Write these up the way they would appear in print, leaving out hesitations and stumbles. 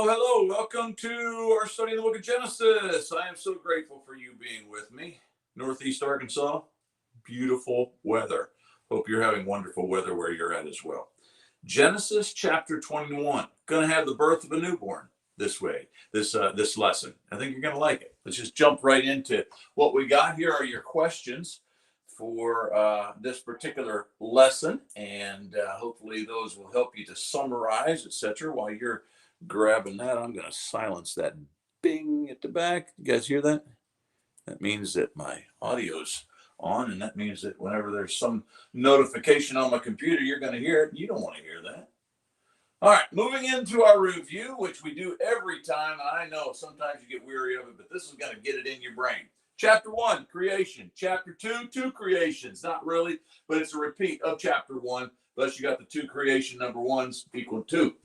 Hello, hello. Welcome to our study in the book of Genesis. I am so grateful for you being with me. Northeast Arkansas, beautiful weather. Hope you're having wonderful weather where you're at as well. Genesis chapter 21. Going to have the birth of a newborn this lesson. I think you're going to like it. Let's just jump right into what we got. Here are your questions for this particular lesson, and hopefully those will help you to summarize, etc. While you're grabbing that, I'm going to silence that bing at the back. You guys hear that? That means that my audio's on, and that means that whenever there's some notification on my computer, you're going to hear it. You don't want to hear that. All right, moving into our review, which we do every time. And I know sometimes you get weary of it, but this is going to get it in your brain. Chapter 1, creation. Chapter 2, two creations. Not really, but it's a repeat of chapter 1. Thus, you got the two creation number ones equal 2.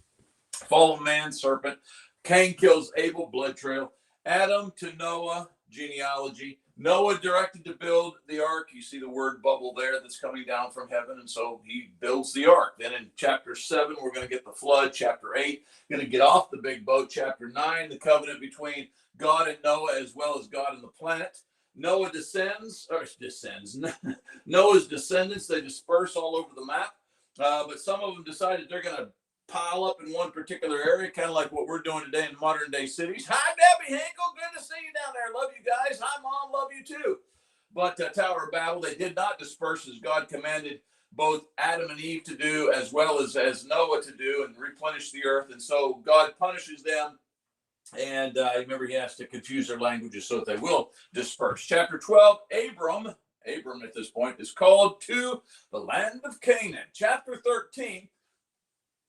Fall of man, serpent. Cain kills Abel, blood trail. Adam to Noah, genealogy. Noah directed to build the ark. You see the word bubble there that's coming down from heaven. And so he builds the ark. Then in chapter 7, we're going to get the flood. Chapter 8, going to get off the big boat. Chapter 9, the covenant between God and Noah as well as God and the planet. Noah descends. Noah's descendants, they disperse all over the map. But some of them decided they're going to pile up in one particular area, kind of like what we're doing today in modern day cities. Hi, Debbie Hinkle. Good to see you down there. Love you guys. Hi, Mom. Love you too. But Tower of Babel, they did not disperse as God commanded both Adam and Eve to do, as well as Noah to do, and replenish the earth. And so God punishes them. And remember, he has to confuse their languages so that they will disperse. Chapter 12, Abram at this point is called to the land of Canaan. Chapter 13,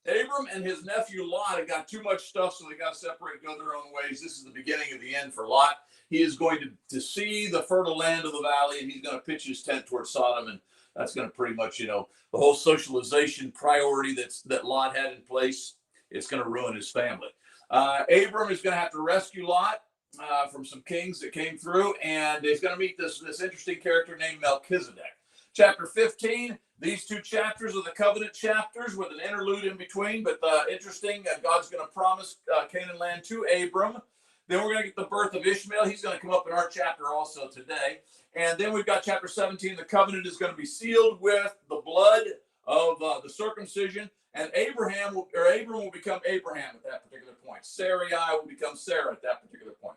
Abram and his nephew Lot have got too much stuff, so they got to separate, go their own ways. This is the beginning of the end for Lot. He is going to see the fertile land of the valley, and he's going to pitch his tent towards Sodom, and that's going to pretty much, the whole socialization priority that Lot had in place, it's going to ruin his family. Abram is going to have to rescue Lot from some kings that came through, and he's going to meet this interesting character named Melchizedek. Chapter 15, these two chapters are the covenant chapters with an interlude in between, but interesting. God's going to promise Canaan land to Abram. Then we're going to get the birth of Ishmael. He's going to come up in our chapter also today. And then we've got chapter 17. The covenant is going to be sealed with the blood of the circumcision. And Abram will become Abraham at that particular point. Sarai will become Sarah at that particular point.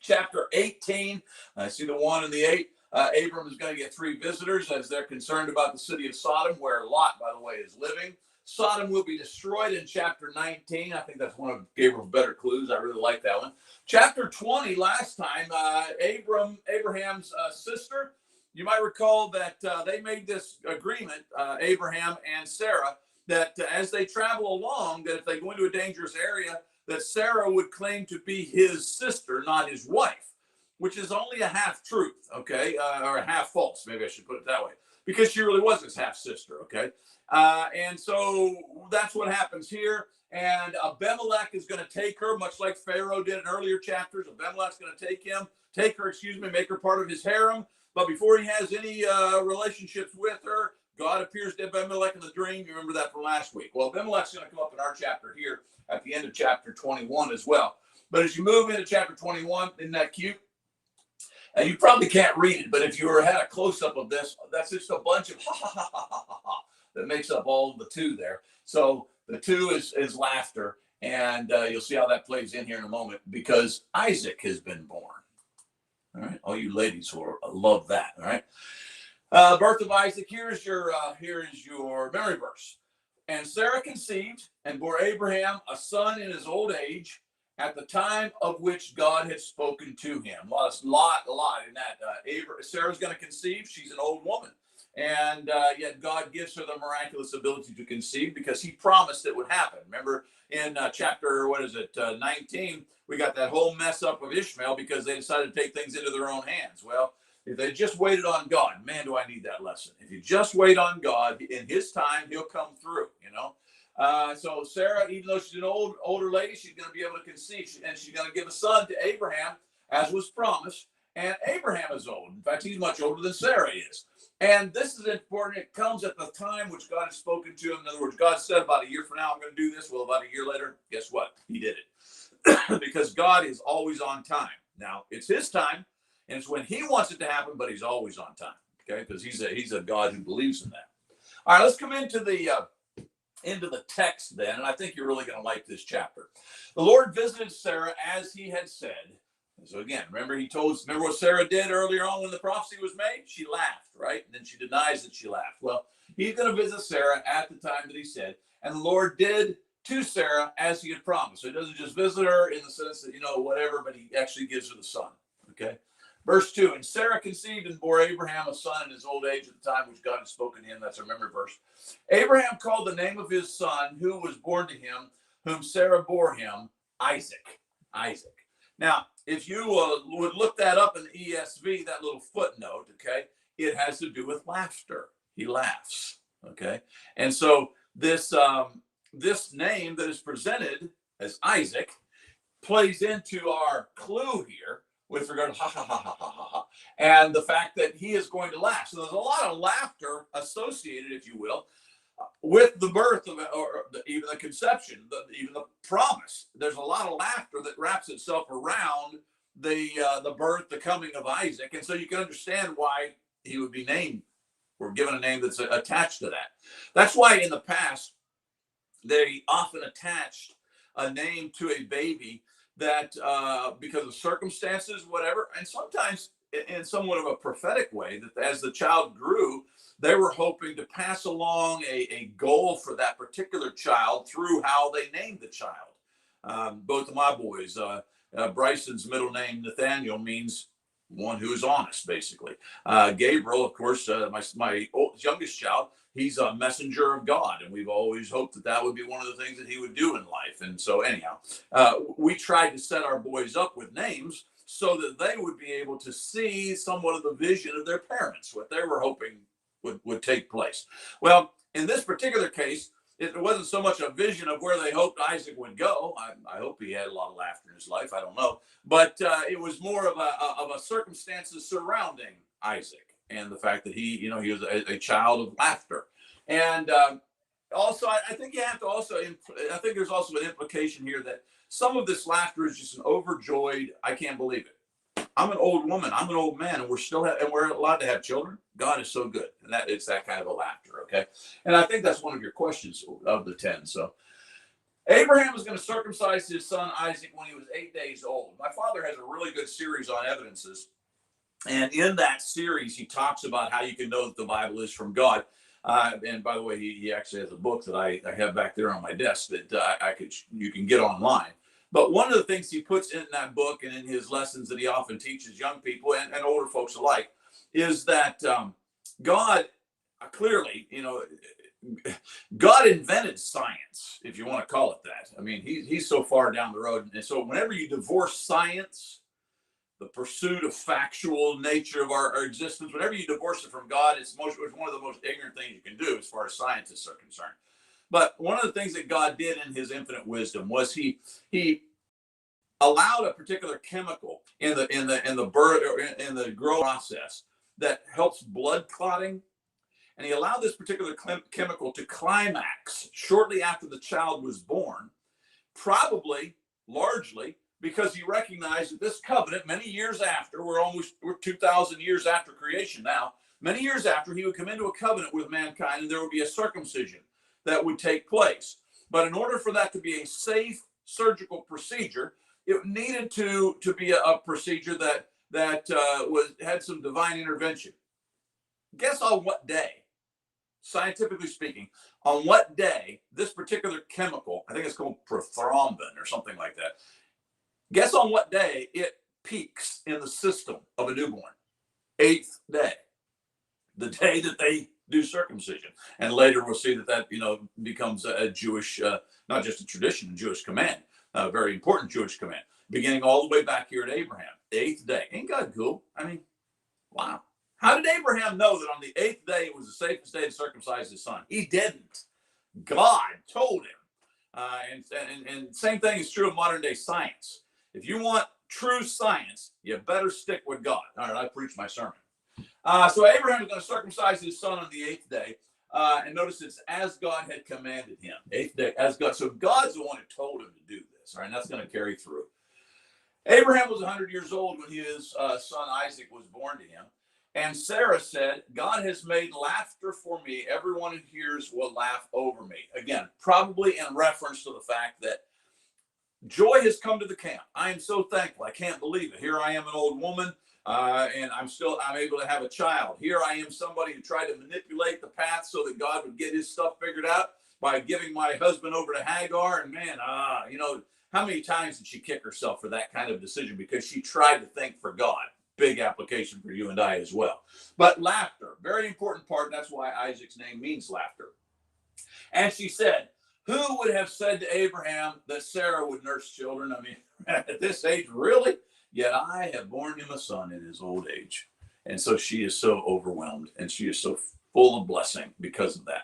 Chapter 18, I see the 1 and the 8. Abram is going to get 3 visitors as they're concerned about the city of Sodom, where Lot, by the way, is living. Sodom will be destroyed in chapter 19. I think that's one of Gabriel's better clues. I really like that one. Chapter 20, last time, Abraham's sister, you might recall that they made this agreement, Abraham and Sarah, that as they travel along, that if they go into a dangerous area, that Sarah would claim to be his sister, not his wife, which is only a half truth, okay, or a half false, maybe I should put it that way, because she really was his half sister, okay, and so that's what happens here. And Abimelech is going to take her, much like Pharaoh did in earlier chapters. Abimelech's going to take her, make her part of his harem. But before he has any relationships with her, God appears to Abimelech in the dream. You remember that from last week. Well, Abimelech's going to come up in our chapter here at the end of chapter 21 as well. But as you move into chapter 21, isn't that cute? And you probably can't read it, but if you had a close-up of this, that's just a bunch of ha, ha, ha, ha, ha, ha, ha that makes up all of the 2 there. So the 2 is laughter, and you'll see how that plays in here in a moment, because Isaac has been born. All right, all you ladies will love that. All right. Birth of Isaac, here is your memory verse. And Sarah conceived and bore Abraham a son in his old age, at the time of which God had spoken to him. A lot in that. Sarah's going to conceive. She's an old woman. And yet God gives her the miraculous ability to conceive because he promised it would happen. Remember in chapter, 19, we got that whole mess up of Ishmael because they decided to take things into their own hands. Well, if they just waited on God, man, do I need that lesson. If you just wait on God, in his time, he'll come through, So Sarah, even though she's an older lady, she's going to be able to conceive, and she's going to give a son to Abraham, as was promised. And Abraham is old. In fact, he's much older than Sarah is. And this is important. It comes at the time which God has spoken to him. In other words, God said about a year from now, I'm going to do this. Well, about a year later, guess what? He did it. Because God is always on time. Now, it's his time, and it's when he wants it to happen, but he's always on time. Okay, because he's a God who believes in that. All right, let's come into the text then, and I think you're really going to like this chapter. The Lord visited Sarah as he had said. So again, remember what Sarah did earlier on when the prophecy was made? She laughed, right? And then she denies that she laughed. Well, he's going to visit Sarah at the time that he said, and the Lord did to Sarah as he had promised. So he doesn't just visit her in the sense that, whatever, but he actually gives her the son. Okay. Verse 2, and Sarah conceived and bore Abraham a son in his old age at the time which God had spoken to him. That's our memory verse. Abraham called the name of his son who was born to him, whom Sarah bore him, Isaac. Isaac. Now, if you would look that up in the ESV, that little footnote, okay, it has to do with laughter. He laughs, okay? And so this name that is presented as Isaac plays into our clue here with regard to ha, ha, ha, ha, ha, ha, ha, and the fact that he is going to laugh. So there's a lot of laughter associated, if you will, with the birth of, or even the conception, even the promise. There's a lot of laughter that wraps itself around the birth, the coming of Isaac, and so you can understand why he would be named or given a name that's attached to that. That's why in the past they often attached a name to a baby that because of circumstances, whatever, and sometimes in somewhat of a prophetic way, that as the child grew, they were hoping to pass along a goal for that particular child through how they named the child. Both of my boys, Bryson's middle name, Nathaniel, means one who is honest, basically. Gabriel, of course, my youngest child, he's a messenger of God, and we've always hoped that that would be one of the things that he would do in life. And so anyhow, we tried to set our boys up with names so that they would be able to see somewhat of the vision of their parents, what they were hoping would take place. Well, in this particular case, it wasn't so much a vision of where they hoped Isaac would go. I hope he had a lot of laughter in his life. I don't know. But it was more of a circumstances surrounding Isaac and the fact that he was a child of laughter. And also, I think you have to also, I think there's also an implication here that some of this laughter is just an overjoyed, I can't believe it. I'm an old woman, I'm an old man, and we're allowed to have children. God is so good. And it's that kind of a laughter, okay? And I think that's one of your questions of the 10. So Abraham was going to circumcise his son Isaac when he was 8 days old. My father has a really good series on evidences. And in that series, he talks about how you can know that the Bible is from God. And by the way, he actually has a book that I have back there on my desk that you can get online. But one of the things he puts in that book and in his lessons that he often teaches young people and older folks alike is that God clearly, God invented science, if you want to call it that. I mean, he's so far down the road. And so whenever you divorce science, the pursuit of factual nature of our existence, whenever you divorce it from God, it's one of the most ignorant things you can do as far as scientists are concerned. But one of the things that God did in his infinite wisdom was he allowed a particular chemical in the growth process that helps blood clotting, and he allowed this particular chemical to climax shortly after the child was born, probably largely because he recognized that this covenant, many years after, we're 2,000 years after creation now, many years after, he would come into a covenant with mankind, and there would be a circumcision that would take place. But in order for that to be a safe surgical procedure, it needed to be a procedure that had some divine intervention. Guess on what day, scientifically speaking, on what day this particular chemical, I think it's called prothrombin or something like that, guess on what day it peaks in the system of a newborn? 8th day, the day that they do circumcision. And later we'll see that becomes a Jewish, not just a tradition, a Jewish command, a very important Jewish command, beginning all the way back here at Abraham. 8th day. Ain't God cool? I mean, wow. How did Abraham know that on the 8th day it was the safest day to circumcise his son? He didn't. God told him. And same thing is true of modern day science. If you want true science, you better stick with God. All right, I preached my sermon. So Abraham is going to circumcise his son on the 8th day. And notice it's as God had commanded him. 8th day, as God. So God's the one who told him to do this. All right, and that's going to carry through. Abraham was 100 years old when his son Isaac was born to him. And Sarah said, God has made laughter for me. Everyone who hears will laugh over me. Again, probably in reference to the fact that joy has come to the camp. I am so thankful. I can't believe it. Here I am, an old woman, and I'm able to have a child. Here I am, somebody who tried to manipulate the path so that God would get his stuff figured out by giving my husband over to Hagar. And man, how many times did she kick herself for that kind of decision? Because she tried to think for God. Big application for you and I as well. But laughter, very important part. That's why Isaac's name means laughter. And she said, who would have said to Abraham that Sarah would nurse children? I mean, at this age, really? Yet I have borne him a son in his old age. And so she is so overwhelmed, and she is so full of blessing because of that.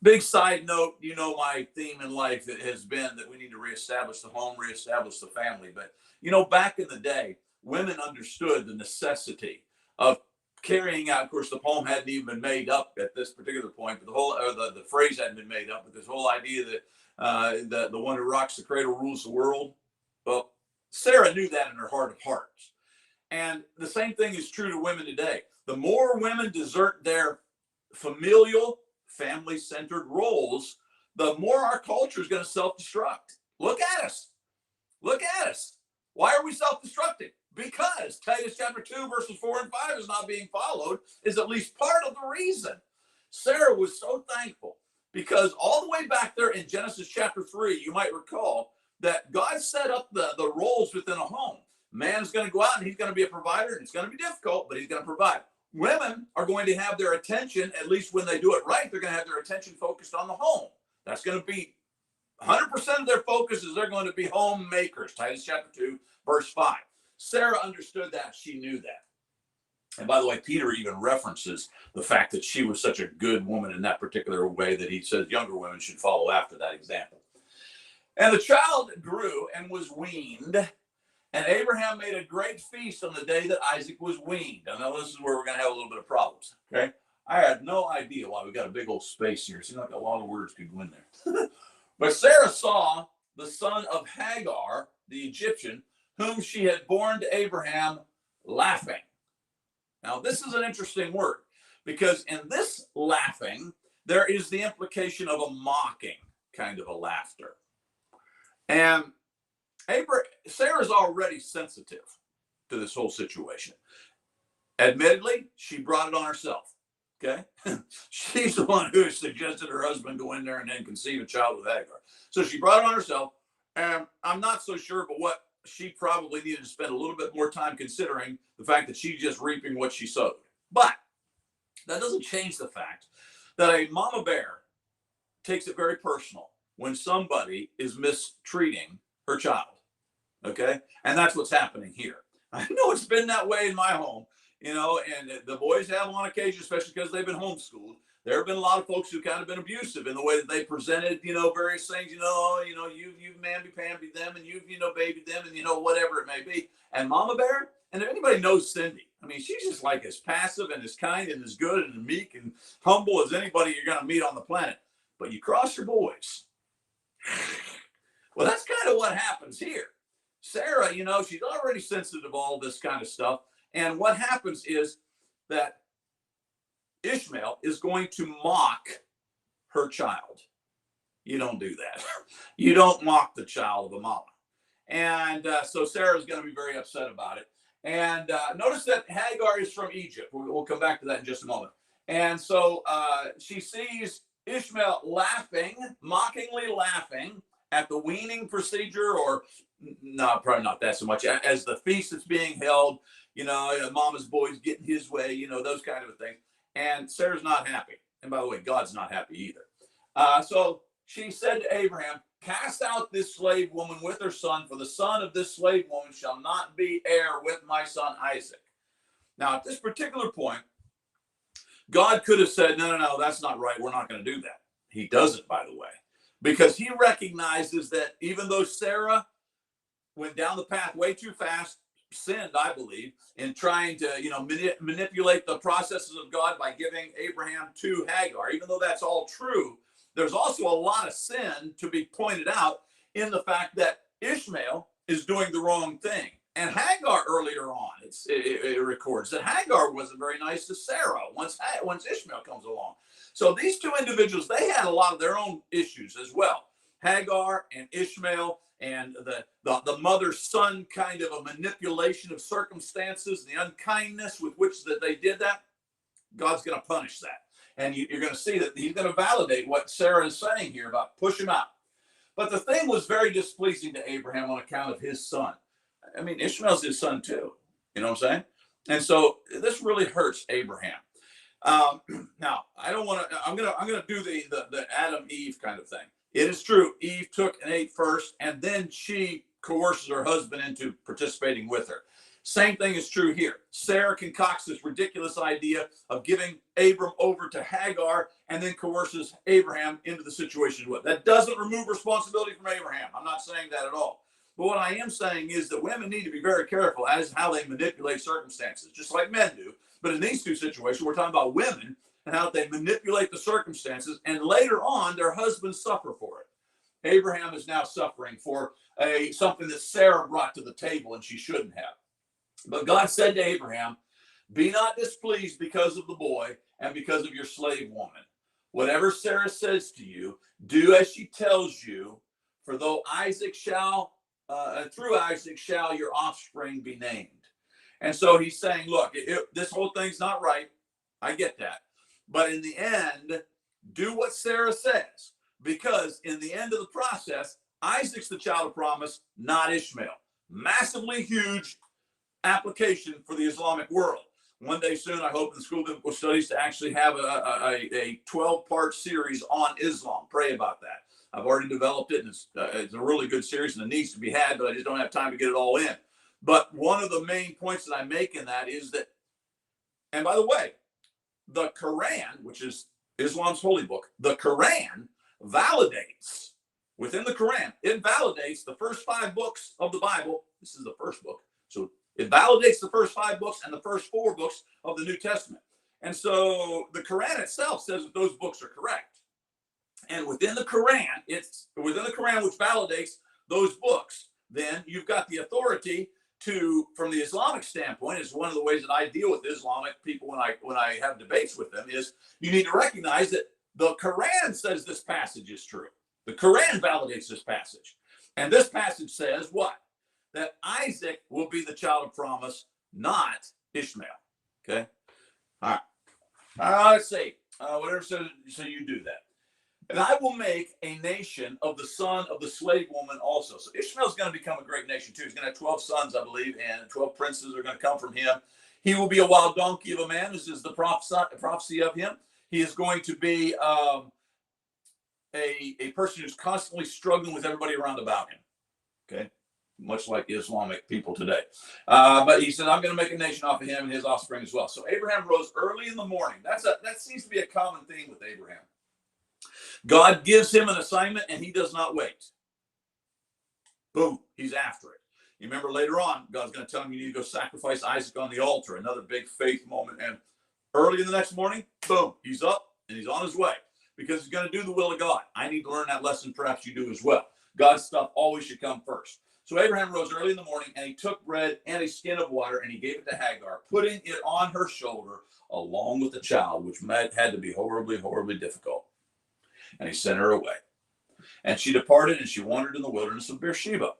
Big side note, my theme in life has been that we need to reestablish the home, reestablish the family. But, back in the day, women understood the necessity of carrying out. Of course, the poem hadn't even been made up at this particular point, but the phrase hadn't been made up. But this whole idea that the one who rocks the cradle rules the world. Well, Sarah knew that in her heart of hearts, and the same thing is true to women today. The more women desert their familial, family-centered roles, the more our culture is going to self-destruct. Look at us. Look at us. Why are we self-destructing? Because Titus chapter 2, verses 4 and 5 is not being followed, is at least part of the reason. Sarah was so thankful because all the way back there in Genesis chapter 3, you might recall that God set up the roles within a home. Man's going to go out and he's going to be a provider, and it's going to be difficult, but he's going to provide. Women are going to have their attention, at least when they do it right, they're going to have their attention focused on the home. That's going to be 100% of their focus is they're going to be homemakers. Titus chapter 2, verse 5. Sarah understood that. She knew that. And by the way, Peter even references the fact that she was such a good woman in that particular way that he says younger women should follow after that example. And the child grew and was weaned. And Abraham made a great feast on the day that Isaac was weaned. I know this is where we're going to have a little bit of problems. Okay. I had no idea why we got a big old space here. It seemed like a lot of words could go in there. But Sarah saw the son of Hagar, the Egyptian, whom she had borne to Abraham, laughing. Now, this is an interesting word because in this laughing, there is the implication of a mocking kind of a laughter. And Sarah's already sensitive to this whole situation. Admittedly, she brought it on herself. Okay. She's the one who suggested her husband go in there and then conceive a child with Hagar. So she brought it on herself. And I'm not so sure, but what she probably needed to spend a little bit more time considering the fact that she's just reaping what she sowed. But that doesn't change the fact that a mama bear takes it very personal when somebody is mistreating her child. Okay. And that's what's happening here. I know it's been that way in my home. And the boys have on occasion, especially because they've been homeschooled. There have been a lot of folks who kind of been abusive in the way that they presented, various things, you've mamby-pambied them and you've, babied them and, whatever it may be. And Mama Bear, and if anybody knows Cindy, I mean, she's just like as passive and as kind and as good and meek and humble as anybody you're going to meet on the planet. But you cross your boys. Well, that's kind of what happens here. Sarah, she's already sensitive to all this kind of stuff. And what happens is that Ishmael is going to mock her child. You don't do that. You don't mock the child of a mama. And so Sarah's going to be very upset about it. And notice that Hagar is from Egypt. We'll come back to that in just a moment. And so she sees Ishmael laughing, mockingly laughing at the weaning procedure, or no, probably not that so much, as the feast is being held, mama's boy's getting his way, those kind of things. And Sarah's not happy. And by the way, God's not happy either. So she said to Abraham, cast out this slave woman with her son, for the son of this slave woman shall not be heir with my son Isaac. Now, at this particular point, God could have said, no, that's not right. We're not going to do that. He doesn't, by the way, because he recognizes that even though Sarah went down the path way too fast, sinned, I believe, in trying to, manipulate the processes of God by giving Abraham to Hagar. Even though that's all true, there's also a lot of sin to be pointed out in the fact that Ishmael is doing the wrong thing. And Hagar earlier on, it records that Hagar wasn't very nice to Sarah once Ishmael comes along. So these two individuals, they had a lot of their own issues as well. Hagar and Ishmael, and the mother-son kind of a manipulation of circumstances, the unkindness with which that they did that, God's going to punish that. And you're going to see that he's going to validate what Sarah is saying here about push him out. But the thing was very displeasing to Abraham on account of his son. I mean, Ishmael's his son too. You know what I'm saying? And so this really hurts Abraham. Now, I don't want to. I'm gonna do the Adam Eve kind of thing. It is true. Eve took and ate first, and then she coerces her husband into participating with her. Same thing is true here. Sarah concocts this ridiculous idea of giving Abram over to Hagar and then coerces Abraham into the situation with. That doesn't remove responsibility from Abraham. I'm not saying that at all. But what I am saying is that women need to be very careful as how they manipulate circumstances, just like men do. But in these two situations, we're talking about women and how they manipulate the circumstances, and later on, their husbands suffer for it. Abraham is now suffering for something that Sarah brought to the table and she shouldn't have. But God said to Abraham, be not displeased because of the boy and because of your slave woman. Whatever Sarah says to you, do as she tells you, for though Isaac shall, through Isaac shall your offspring be named. And so he's saying, look, this whole thing's not right. I get that. But in the end, do what Sarah says, because in the end of the process, Isaac's the child of promise, not Ishmael. Massively huge application for the Islamic world. One day soon, I hope in the School of Biblical Studies to actually have a 12-part series on Islam. Pray about that. I've already developed it, and it's a really good series, and it needs to be had, but I just don't have time to get it all in. But one of the main points that I make in that is that, and by the way, the Quran, which is Islam's holy book, the Quran validates, within the Quran, it validates the first 5 books of the Bible. This is the first book. So it validates the first 5 books and the first 4 books of the New Testament. And so the Quran itself says that those books are correct. And within the Quran, which validates those books, then you've got the authority to, from the Islamic standpoint, is one of the ways that I deal with Islamic people when I have debates with them, is you need to recognize that the Quran says this passage is true. The Quran validates this passage. And this passage says what? That Isaac will be the child of promise, not Ishmael. Okay? All right. Let's see. Whatever says, so you do that. And I will make a nation of the son of the slave woman also. So Ishmael's going to become a great nation too. He's going to have 12 sons, I believe, and 12 princes are going to come from him. He will be a wild donkey of a man. This is the prophecy of him. He is going to be a person who's constantly struggling with everybody around about him. Okay? Much like Islamic people today. But he said, I'm going to make a nation off of him and his offspring as well. So Abraham rose early in the morning. That seems to be a common theme with Abraham. God gives him an assignment and he does not wait. Boom, he's after it. You remember later on, God's going to tell him you need to go sacrifice Isaac on the altar, another big faith moment. And early in the next morning, boom, he's up and he's on his way because he's going to do the will of God. I need to learn that lesson. Perhaps you do as well. God's stuff always should come first. So Abraham rose early in the morning and he took bread and a skin of water and he gave it to Hagar, putting it on her shoulder along with the child, which had to be horribly, horribly difficult. And he sent her away. And she departed and she wandered in the wilderness of Beersheba.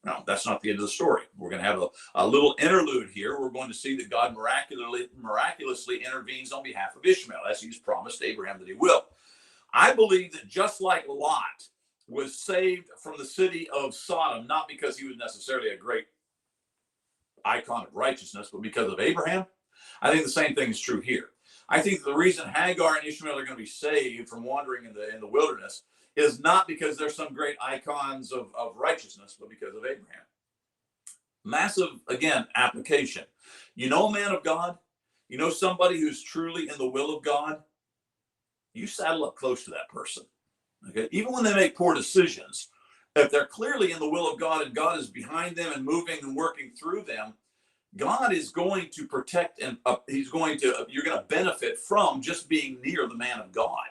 Now, that's not the end of the story. We're going to have a little interlude here. We're going to see that God miraculously intervenes on behalf of Ishmael, as he's promised Abraham that he will. I believe that just like Lot was saved from the city of Sodom, not because he was necessarily a great icon of righteousness, but because of Abraham, I think the same thing is true here. I think the reason Hagar and Ishmael are going to be saved from wandering in the wilderness is not because they're some great icons of righteousness, but because of Abraham. Massive, again, application. You know a man of God? You know somebody who's truly in the will of God? You saddle up close to that person. Okay? Even when they make poor decisions, if they're clearly in the will of God and God is behind them and moving and working through them, God is going to protect, and you're going to benefit from just being near the man of God.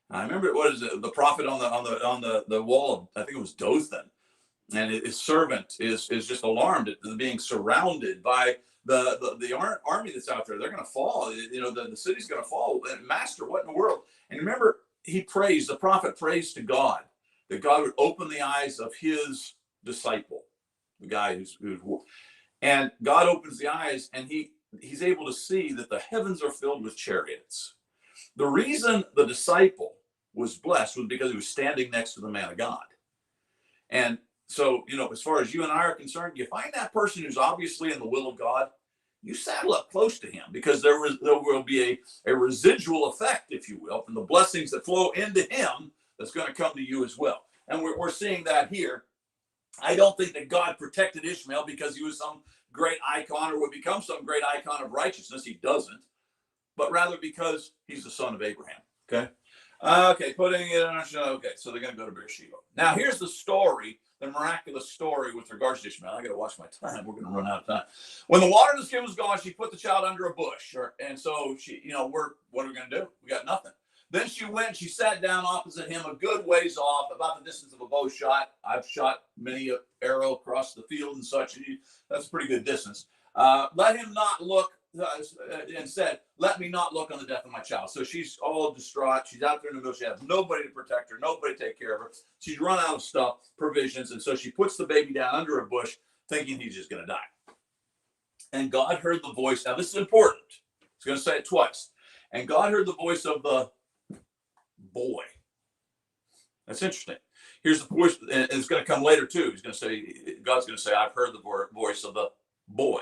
I remember, what is it, the prophet on the wall, I think it was Dothan, and his servant is just alarmed at being surrounded by the army that's out there. They're going to fall. The city's going to fall. And Master, what in the world? And remember, the prophet prays to God that God would open the eyes of his disciple, the guy who's and God opens the eyes, and he's able to see that the heavens are filled with chariots. The reason the disciple was blessed was because he was standing next to the man of God. And so, as far as you and I are concerned, you find that person who's obviously in the will of God, you saddle up close to him, because there will be a residual effect, if you will, from the blessings that flow into him that's going to come to you as well. And we're seeing that here. I don't think that God protected Ishmael because he was some great icon or would become some great icon of righteousness. He doesn't, but rather because he's the son of Abraham. Okay. Putting it on. Okay, so they're going to go to Beersheba. Now, here's the story, the miraculous story with regards to Ishmael. I got to watch my time. We're going to run out of time. When the water in the skin was gone, she put the child under a bush. And so she, what are we going to do? We got nothing. Then she went, she sat down opposite him a good ways off, about the distance of a bow shot. I've shot many an arrow across the field and such. That's a pretty good distance. Let him not look, and said, let me not look on the death of my child. So she's all distraught. She's out there in the middle. She has nobody to protect her, nobody to take care of her. She's run out of stuff, provisions. And so she puts the baby down under a bush, thinking he's just going to die. And God heard the voice. Now, this is important. He's going to say it twice. And God heard the voice of the boy. That's interesting. Here's the voice, and it's going to come later too. God's going to say, I've heard the voice of the boy.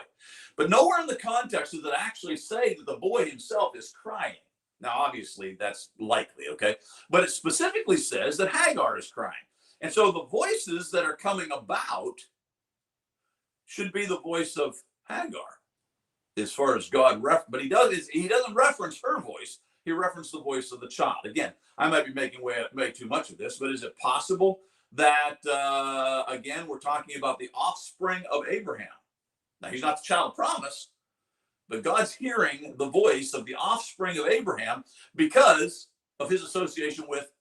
But nowhere in the context does it actually say that the boy himself is crying. Now, obviously, that's likely, okay? But it specifically says that Hagar is crying. And so the voices that are coming about should be the voice of Hagar, as far as God, but he doesn't reference her voice. He referenced the voice of the child. Again, I might be making way too much of this, but is it possible that, again, we're talking about the offspring of Abraham? Now, he's not the child of promise, but God's hearing the voice of the offspring of Abraham because of his association with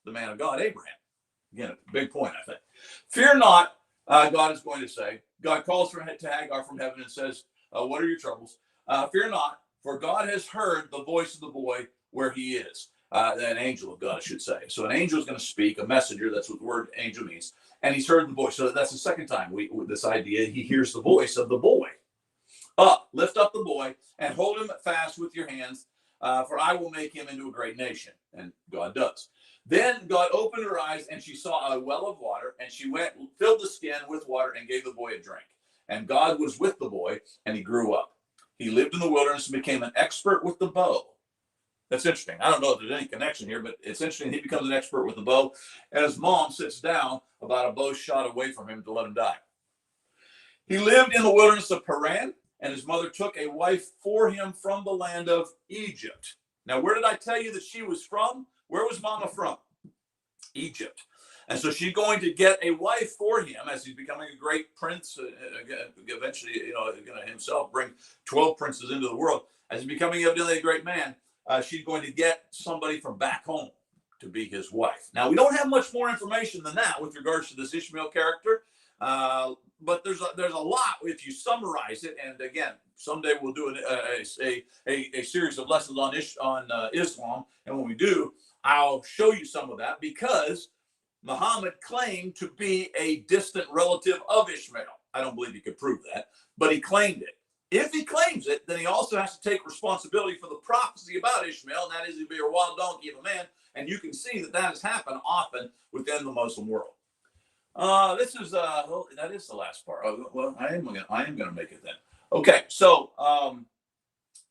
the man of God, Abraham. Again, a big point, I think. Fear not, God is going to say. God calls to Hagar from heaven and says, what are your troubles? Fear not, for God has heard the voice of the boy where he is. An angel of God, I should say. So an angel is going to speak, a messenger. That's what the word angel means. And he's heard the voice. So that's the second time with this idea. He hears the voice of the boy. Lift up the boy and hold him fast with your hands, for I will make him into a great nation. And God does. Then God opened her eyes, and she saw a well of water, and she went, filled the skin with water, and gave the boy a drink. And God was with the boy, and he grew up. He lived in the wilderness and became an expert with the bow. That's interesting. I don't know if there's any connection here, but it's interesting. He becomes an expert with the bow, and his mom sits down about a bow shot away from him to let him die. He lived in the wilderness of Paran, and his mother took a wife for him from the land of Egypt. Now, where did I tell you that she was from? Where was Mama from? Egypt. And so she's going to get a wife for him as he's becoming a great prince. Eventually, going to himself bring 12 princes into the world. As he's becoming evidently a great man, she's going to get somebody from back home to be his wife. Now, we don't have much more information than that with regards to this Ishmael character, but there's a lot if you summarize it. And again, someday we'll do a series of lessons on Islam, and when we do, I'll show you some of that, because Muhammad claimed to be a distant relative of Ishmael. I don't believe he could prove that, but he claimed it. If he claims it, then he also has to take responsibility for the prophecy about Ishmael, and that is he'll be a wild donkey of a man. And you can see that has happened often within the Muslim world. That is the last part. Well, I am going to make it then. Okay, so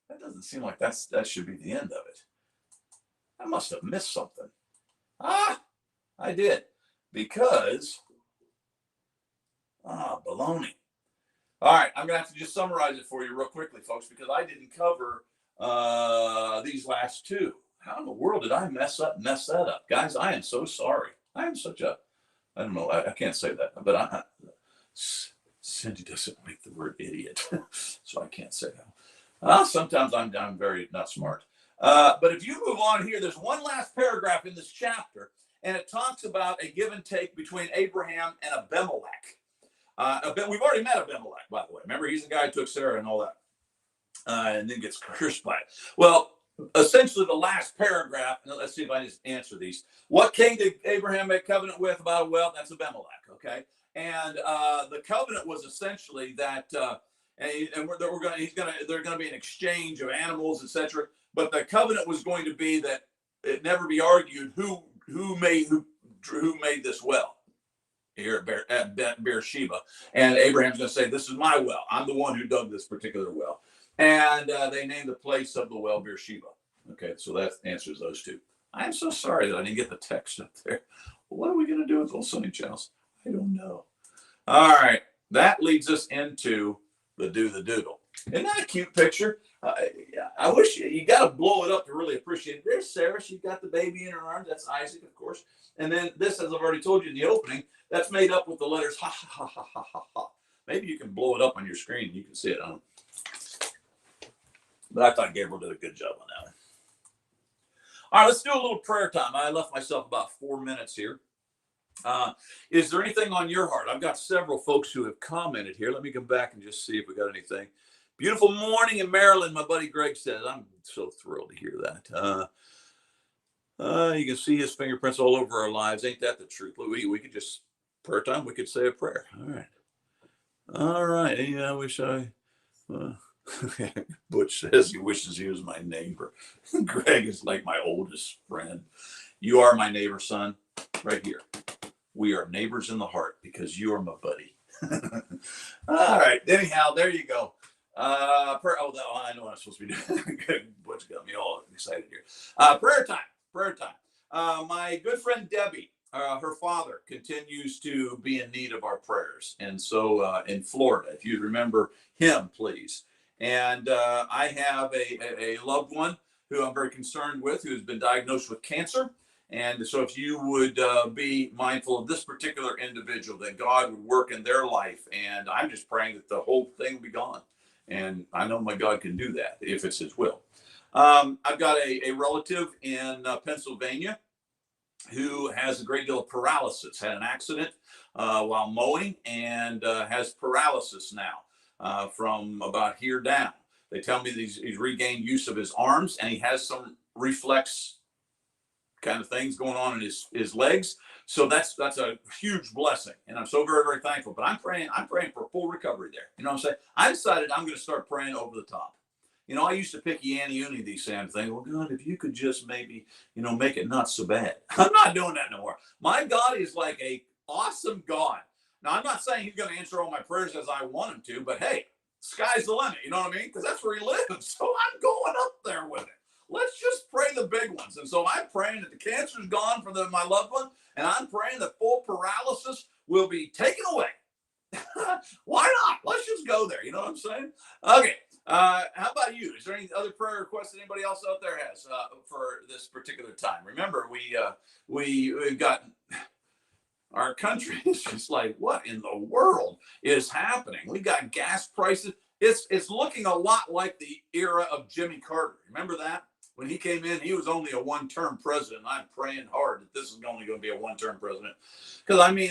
that doesn't seem like that should be the end of it. I must have missed something. I did, because baloney. All right, I'm going to have to just summarize it for you real quickly, folks, because I didn't cover these last two. How in the world did I mess that up? Guys, I am so sorry. I am such a, I don't know, I can't say that, but Cindy doesn't like the word idiot, so I can't say that. Sometimes I'm very not smart. But if you move on here, there's one last paragraph in this chapter, and it talks about a give and take between Abraham and Abimelech. We've already met Abimelech, by the way. Remember, he's the guy who took Sarah and all that, and then gets cursed by it. Well, essentially, the last paragraph, and let's see if I just answer these. What king did Abraham make covenant with about a well? That's Abimelech, okay? And the covenant was essentially that, and they're going to be an exchange of animals, etc. But the covenant was going to be that it never be argued who made this well here at Beersheba. And Abraham's going to say, this is my well. I'm the one who dug this particular well. And they named the place of the well Beersheba. Okay, so that answers those two. I'm so sorry that I didn't get the text up there. What are we going to do with those Sunny channels? I don't know. All right, that leads us into the Do the Doodle. Isn't that a cute picture? I wish you got to blow it up to really appreciate it. There's Sarah. She's got the baby in her arms. That's Isaac, of course. And then this, as I've already told you in the opening, that's made up with the letters ha, ha, ha, ha, ha, ha, ha. Maybe you can blow it up on your screen. You can see it. But I thought Gabriel did a good job on that one. All right, let's do a little prayer time. I left myself about 4 minutes here. Is there anything on your heart? I've got several folks who have commented here. Let me come back and just see if we got anything. Beautiful morning in Maryland, my buddy Greg says. I'm so thrilled to hear that. You can see his fingerprints all over our lives. Ain't that the truth? We could just, prayer time, we could say a prayer. All right. Yeah, I wish I... Butch says he wishes he was my neighbor. Greg is like my oldest friend. You are my neighbor, son, right here. We are neighbors in the heart because you are my buddy. All right. Anyhow, there you go. I know what I'm supposed to be doing. Butch got me all excited here. Prayer time. My good friend Debbie, her father continues to be in need of our prayers. And so in Florida, if you remember him, please. And I have a loved one who I'm very concerned with, who has been diagnosed with cancer. And so if you would be mindful of this particular individual, that God would work in their life. And I'm just praying that the whole thing will be gone. And I know my God can do that if it's his will. I've got a relative in Pennsylvania who has a great deal of paralysis, had an accident while mowing, and has paralysis now from about here down. They tell me that he's regained use of his arms, and he has some reflex kind of things going on in his legs. So that's a huge blessing. And I'm so very, very thankful. But I'm praying for full recovery there. You know what I'm saying? I decided I'm going to start praying over the top. You know, I used to picky Annie Uni these same things. Well, God, if you could just maybe, make it not so bad. I'm not doing that no more. My God is like a awesome God. Now, I'm not saying he's going to answer all my prayers as I want him to, but hey, sky's the limit. You know what I mean? Because that's where he lives. So I'm going up there with it. Let's just pray the big ones. And so I'm praying that the cancer's gone from my loved one, and I'm praying that full paralysis will be taken away. Why not? Let's just go there. You know what I'm saying? Okay. How about you? Is there any other prayer requests that anybody else out there has for this particular time? Remember, we've got our country is just like, what in the world is happening? We got gas prices. It's looking a lot like the era of Jimmy Carter. Remember that? When he came in, he was only a one-term president. I'm praying hard that this is only going to be a one-term president. Because, I mean,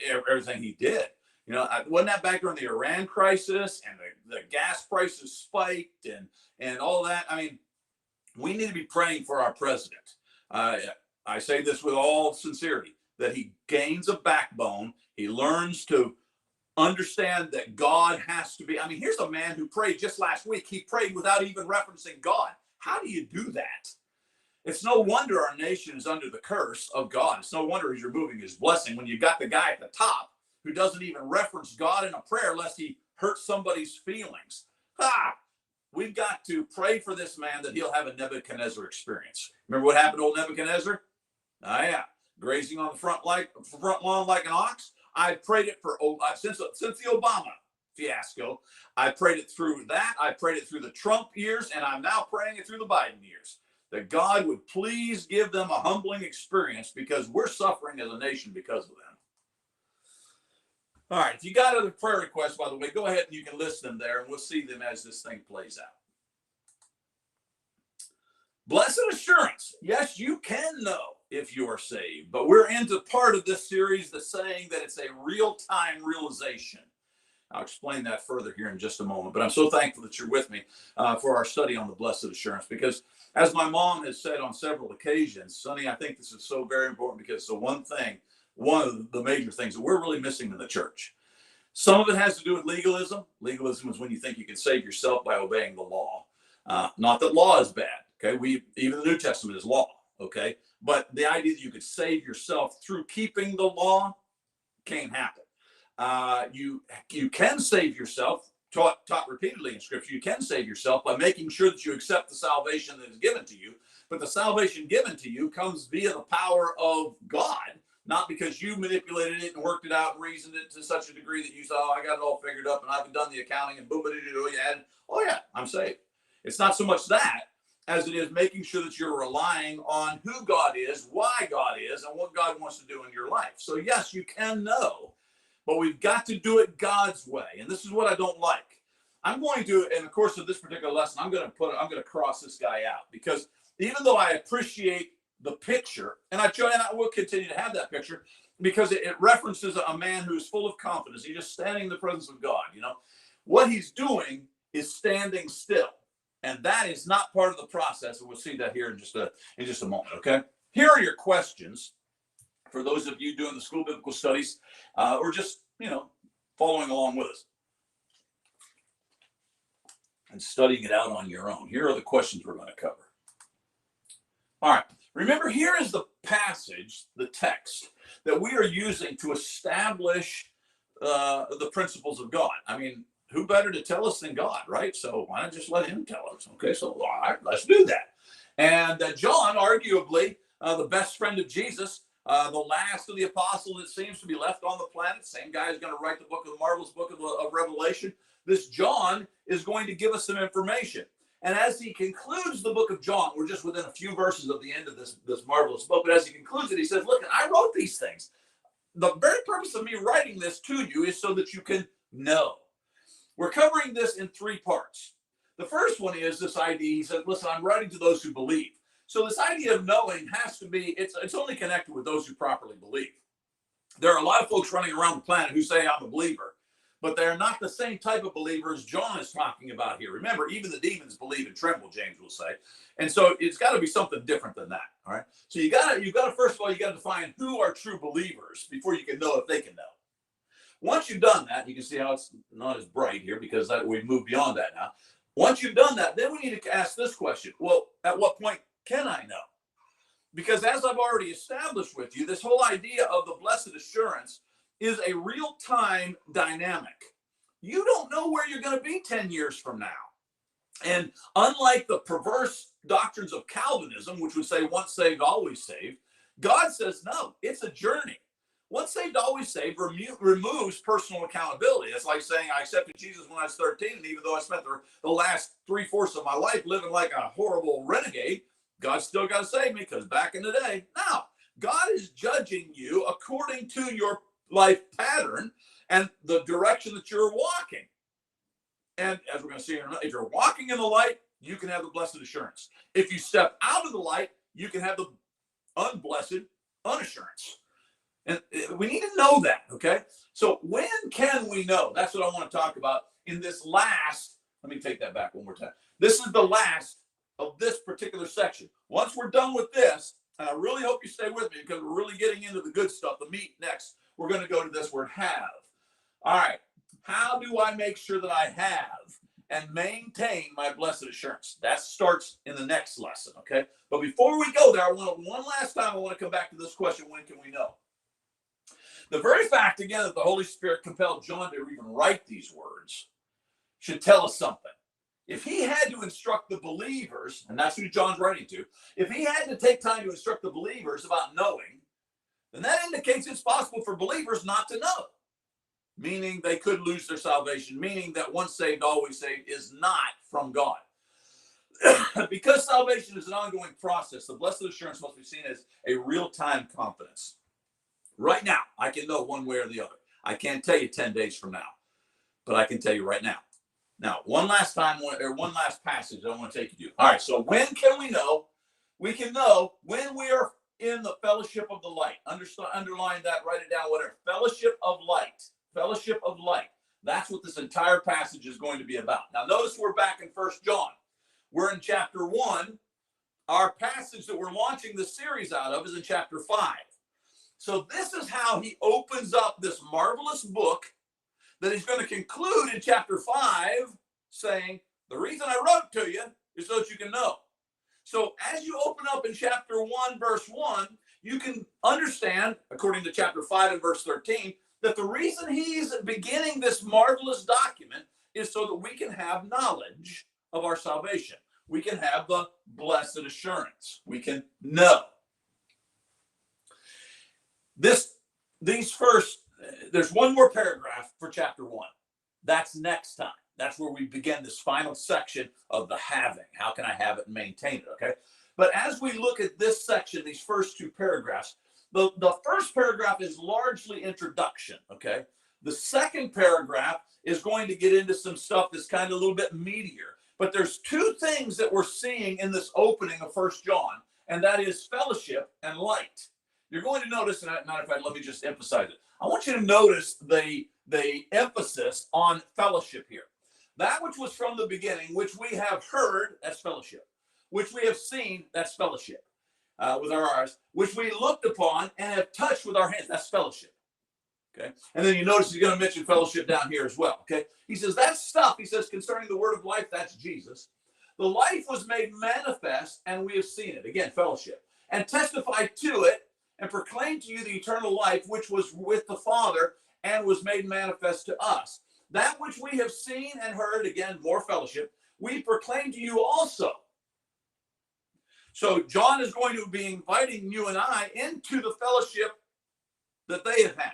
everything he did. Wasn't that back during the Iran crisis and the gas prices spiked and all that? I mean, we need to be praying for our president. I say this with all sincerity, that he gains a backbone. He learns to understand that God has to be. I mean, here's a man who prayed just last week. He prayed without even referencing God. How do you do that? It's no wonder our nation is under the curse of God. It's no wonder he's removing his blessing when you got the guy at the top who doesn't even reference God in a prayer lest he hurts somebody's feelings. We've got to pray for this man that he'll have a Nebuchadnezzar experience. Remember what happened to old Nebuchadnezzar? Yeah, grazing on the front lawn like an ox. I prayed it for since the Obama fiasco. I prayed it through that. I prayed it through the Trump years, and I'm now praying it through the Biden years. That God would please give them a humbling experience because we're suffering as a nation because of them. All right. If you got other prayer requests, by the way, go ahead and you can list them there, and we'll see them as this thing plays out. Blessed assurance. Yes, you can know if you are saved, but we're into part of this series that's saying that it's a real-time realization. I'll explain that further here in just a moment, but I'm so thankful that you're with me for our study on the blessed assurance, because as my mom has said on several occasions, Sonny, I think this is so very important, because one of the major things that we're really missing in the church. Some of it has to do with legalism. Legalism is when you think you can save yourself by obeying the law. Not that law is bad. Okay, even the New Testament is law. Okay, but the idea that you could save yourself through keeping the law can't happen. You can save yourself, taught repeatedly in Scripture. You can save yourself by making sure that you accept the salvation that is given to you. But the salvation given to you comes via the power of God, not because you manipulated it and worked it out and reasoned it to such a degree that you said, "Oh, I got it all figured up and I've done the accounting and boom, oh yeah, I'm saved." It's not so much that as it is making sure that you're relying on who God is, why God is, and what God wants to do in your life. So yes, you can know, but we've got to do it God's way. And this is what I don't like. I'm going to, in the course of this particular lesson, I'm going to cross this guy out, because even though I appreciate the picture, and I will continue to have that picture, because it references a man who's full of confidence. He's just standing in the presence of God. What he's doing is standing still. And that is not part of the process. And we'll see that here in just a moment. Okay. Here are your questions for those of you doing the School of Biblical Studies, or just, following along with us and studying it out on your own. Here are the questions we're going to cover. All right. Remember, here is the passage, the text that we are using to establish the principles of God. I mean, who better to tell us than God, right? So why not just let him tell us? Okay, so all right, let's do that. And John, arguably the best friend of Jesus, the last of the apostles that seems to be left on the planet, same guy is going to write the marvelous book of Revelation. This John is going to give us some information. And as he concludes the book of John, we're just within a few verses of the end of this marvelous book, but as he concludes it, he says, look, I wrote these things. The very purpose of me writing this to you is so that you can know. We're covering this in three parts. The first one is this idea. He said, listen, I'm writing to those who believe. So this idea of knowing has to be, it's only connected with those who properly believe. There are a lot of folks running around the planet who say, I'm a believer, but they're not the same type of believers John is talking about here. Remember, even the demons believe and tremble, James will say. And so it's got to be something different than that. All right. So you've got to, first of all, you got to define who are true believers before you can know if they can know. Once you've done that, you can see how it's not as bright here, because we've moved beyond that now. Once you've done that, then we need to ask this question. Well, at what point can I know? Because as I've already established with you, this whole idea of the blessed assurance is a real-time dynamic. You don't know where you're going to be 10 years from now. And unlike the perverse doctrines of Calvinism, which would say once saved, always saved, God says, no, it's a journey. Once saved, always saved removes personal accountability. It's like saying I accepted Jesus when I was 13, and even though I spent the last 3/4 of my life living like a horrible renegade, God still got to save me, because back in the day. Now, God is judging you according to your life pattern and the direction that you're walking. And as we're going to see, if you're walking in the light, you can have the blessed assurance. If you step out of the light, you can have the unblessed unassurance. And we need to know that, okay? So when can we know? That's what I want to talk about in this last. Let me take that back one more time. This is the last of this particular section. Once we're done with this, and I really hope you stay with me, because we're really getting into the good stuff, the meat next, we're going to go to this word have. All right. How do I make sure that I have and maintain my blessed assurance? That starts in the next lesson, okay? But before we go there, I want to come back to this question, when can we know? The very fact, again, that the Holy Spirit compelled John to even write these words should tell us something. If he had to instruct the believers, and that's who John's writing to, if he had to take time to instruct the believers about knowing, then that indicates it's possible for believers not to know, meaning they could lose their salvation, meaning that once saved, always saved is not from God. Because salvation is an ongoing process, the blessed assurance must be seen as a real-time confidence. Right now, I can know one way or the other. I can't tell you 10 days from now, but I can tell you right now. Now, one last passage I want to take you to. All right, so when can we know? We can know when we are in the fellowship of the light. Underline that, write it down, whatever. Fellowship of light. Fellowship of light. That's what this entire passage is going to be about. Now, notice we're back in 1 John. We're in chapter 1. Our passage that we're launching this series out of is in chapter 5. So this is how he opens up this marvelous book that he's going to conclude in chapter 5, saying, the reason I wrote to you is so that you can know. So as you open up in chapter 1, verse 1, you can understand, according to chapter 5 and verse 13, that the reason he's beginning this marvelous document is so that we can have knowledge of our salvation. We can have the blessed assurance. We can know. There's one more paragraph for chapter 1. That's next time. That's where we begin this final section of the having. How can I have it and maintain it? Okay. But as we look at this section, these first two paragraphs, the first paragraph is largely introduction. Okay. The second paragraph is going to get into some stuff that's kind of a little bit meatier. But there's two things that we're seeing in this opening of 1 John, and that is fellowship and light. You're going to notice, and matter of fact, let me just emphasize it. I want you to notice the emphasis on fellowship here. That which was from the beginning, which we have heard, that's fellowship. Which we have seen, that's fellowship with our eyes. Which we looked upon and have touched with our hands, that's fellowship. Okay. And then you notice he's going to mention fellowship down here as well. Okay. He says, that stuff, he says, concerning the word of life, that's Jesus. The life was made manifest, and we have seen it. Again, fellowship. And testified to it, and proclaimed to you the eternal life, which was with the Father, and was made manifest to us. That which we have seen and heard, again, more fellowship, we proclaim to you also. So John is going to be inviting you and I into the fellowship that they have had.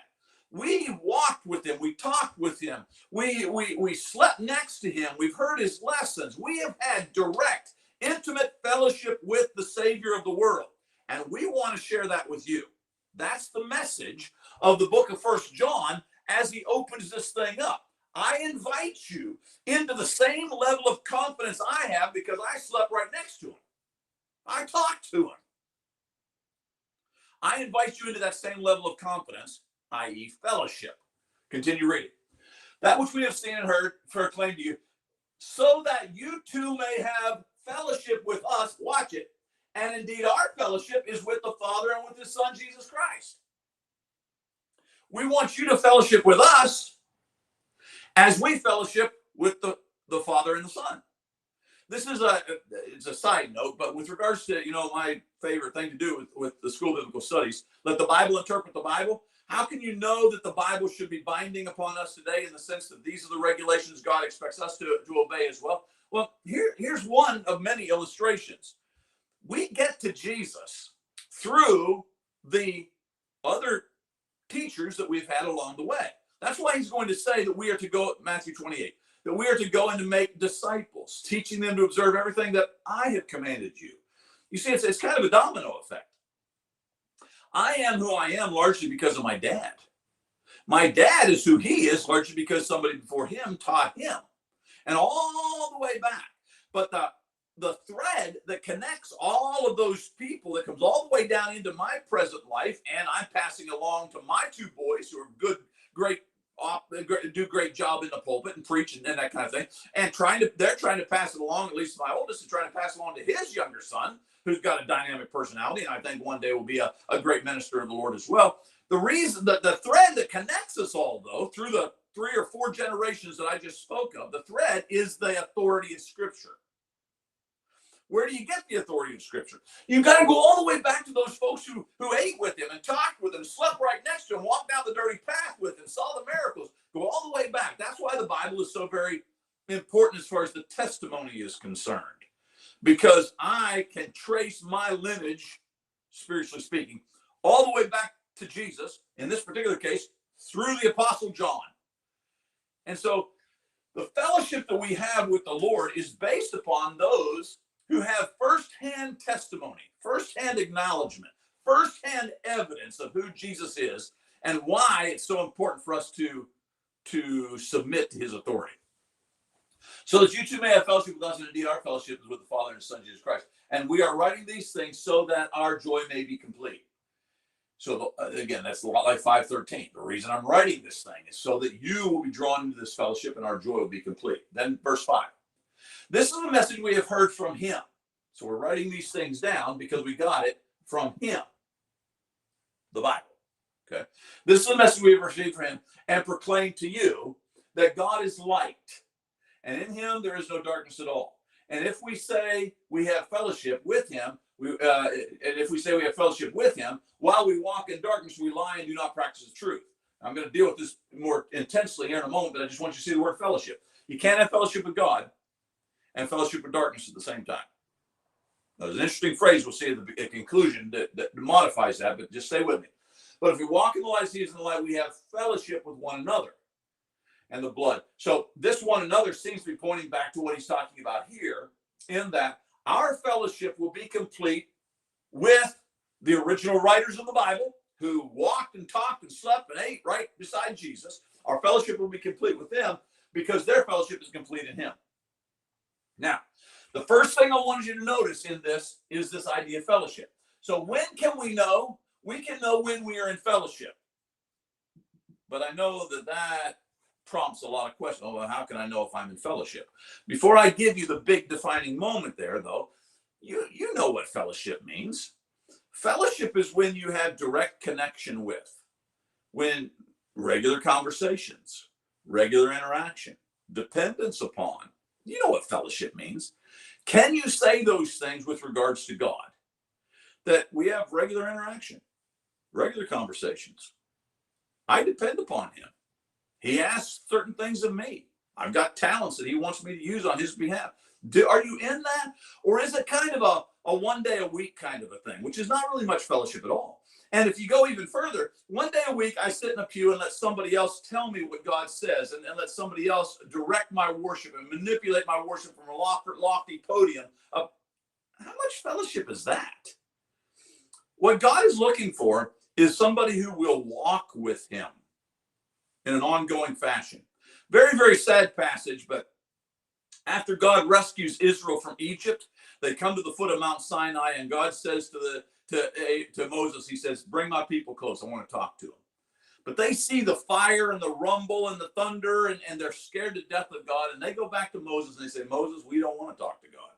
We walked with him. We talked with him. We slept next to him. We've heard his lessons. We have had direct, intimate fellowship with the Savior of the world. And we want to share that with you. That's the message of the book of 1 John as he opens this thing up. I invite you into the same level of confidence I have because I slept right next to him. I talked to him. I invite you into that same level of confidence, i.e. fellowship. Continue reading. That which we have seen and heard proclaimed to you, so that you too may have fellowship with us. Watch it. And indeed, our fellowship is with the Father and with his Son, Jesus Christ. We want you to fellowship with us as we fellowship with the Father and the Son. This is it's a side note, but with regards to, my favorite thing to do with the School of Biblical Studies, let the Bible interpret the Bible. How can you know that the Bible should be binding upon us today in the sense that these are the regulations God expects us to obey as well? Well, here's one of many illustrations. We get to Jesus through the other teachers that we've had along the way. That's why he's going to say that we are to go, Matthew 28, that we are to go and to make disciples, teaching them to observe everything that I have commanded you. You see, it's kind of a domino effect. I am who I am largely because of my dad. My dad is who he is largely because somebody before him taught him. And all the way back. But the thread that connects all of those people, that comes all the way down into my present life, and I'm passing along to my two boys who are do great job in the pulpit and preach and that kind of thing, and they're trying to pass it along. At least my oldest is trying to pass it along to his younger son, who's got a dynamic personality, and I think one day will be a great minister of the Lord as well. The reason that the thread that connects us all, though, through the 3 or 4 generations that I just spoke of, the thread is the authority of Scripture. Where do you get the authority of Scripture? You've got to go all the way back to those folks who ate with him and talked with him, slept right next to him, walked down the dirty path with him, saw the miracles. Go all the way back. That's why the Bible is so very important as far as the testimony is concerned. Because I can trace my lineage, spiritually speaking, all the way back to Jesus, in this particular case, through the Apostle John. And so the fellowship that we have with the Lord is based upon those who have firsthand testimony, firsthand acknowledgement, firsthand evidence of who Jesus is, and why it's so important for us to submit to his authority. So that you too may have fellowship with us, and indeed our fellowship is with the Father and his Son, Jesus Christ. And we are writing these things so that our joy may be complete. So again, that's a lot like 5:13. The reason I'm writing this thing is so that you will be drawn into this fellowship and our joy will be complete. Then verse 5. This is a message we have heard from him. So we're writing these things down because we got it from him, the Bible. Okay. This is a message we have received from him and proclaimed to you, that God is light, and in him there is no darkness at all. And if we say we have fellowship with him, while we walk in darkness, we lie and do not practice the truth. I'm going to deal with this more intensely here in a moment, but I just want you to see the word fellowship. You can't have fellowship with God and fellowship with darkness at the same time. Now, there's an interesting phrase we'll see at the conclusion that modifies that, but just stay with me. But if we walk in the light as he is in the light, we have fellowship with one another and the blood. So this one another seems to be pointing back to what he's talking about here, in that our fellowship will be complete with the original writers of the Bible who walked and talked and slept and ate right beside Jesus. Our fellowship will be complete with them because their fellowship is complete in him. Now, the first thing I wanted you to notice in this is this idea of fellowship. So when can we know? We can know when we are in fellowship. But I know that prompts a lot of questions. Oh, well, how can I know if I'm in fellowship? Before I give you the big defining moment there, though, you know what fellowship means. Fellowship is when you have direct connection with, when regular conversations, regular interaction, dependence upon. You know what fellowship means. Can you say those things with regards to God? That we have regular interaction, regular conversations. I depend upon him. He asks certain things of me. I've got talents that he wants me to use on his behalf. Are you in that? Or is it kind of a one day a week kind of a thing, which is not really much fellowship at all? And if you go even further, one day a week I sit in a pew and let somebody else tell me what God says, and let somebody else direct my worship and manipulate my worship from a lofty podium. How much fellowship is that? What God is looking for is somebody who will walk with him in an ongoing fashion. Very, very sad passage, but after God rescues Israel from Egypt, they come to the foot of Mount Sinai, and God says to Moses, he says, bring my people close. I want to talk to them. But they see the fire and the rumble and the thunder, and they're scared to death of God. And they go back to Moses and they say, Moses, we don't want to talk to God.